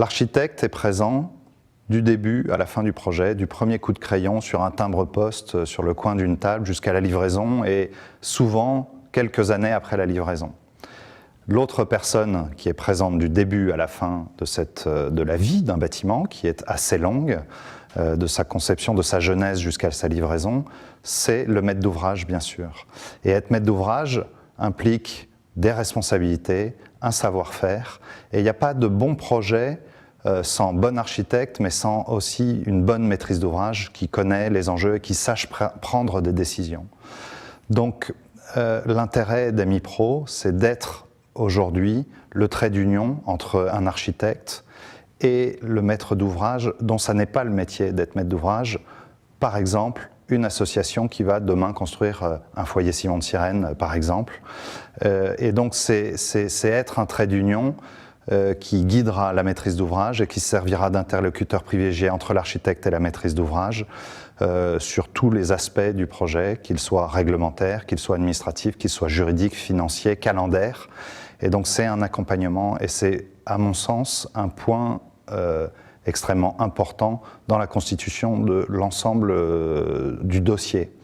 L'architecte est présent du début à la fin du projet, du premier coup de crayon sur un timbre-poste sur le coin d'une table jusqu'à la livraison et souvent quelques années après la livraison. L'autre personne qui est présente du début à la fin de la vie d'un bâtiment, qui est assez longue, de sa conception, de sa genèse jusqu'à sa livraison, c'est le maître d'ouvrage, bien sûr. Et être maître d'ouvrage implique des responsabilités, un savoir-faire, et il n'y a pas de bon projet sans bon architecte, mais sans aussi une bonne maîtrise d'ouvrage qui connaît les enjeux et qui sache prendre des décisions. Donc, l'intérêt d'AMIPRO, c'est d'être aujourd'hui le trait d'union entre un architecte et le maître d'ouvrage, dont ça n'est pas le métier d'être maître d'ouvrage. Par exemple, une association qui va demain construire un foyer ciment de Sirène, par exemple. Et donc, c'est être un trait d'union qui guidera la maîtrise d'ouvrage et qui servira d'interlocuteur privilégié entre l'architecte et la maîtrise d'ouvrage sur tous les aspects du projet, qu'ils soient réglementaires, qu'ils soient administratifs, qu'ils soient juridiques, financiers, calendaires. Et donc c'est un accompagnement et c'est, à mon sens, un point extrêmement important dans la constitution de l'ensemble du dossier.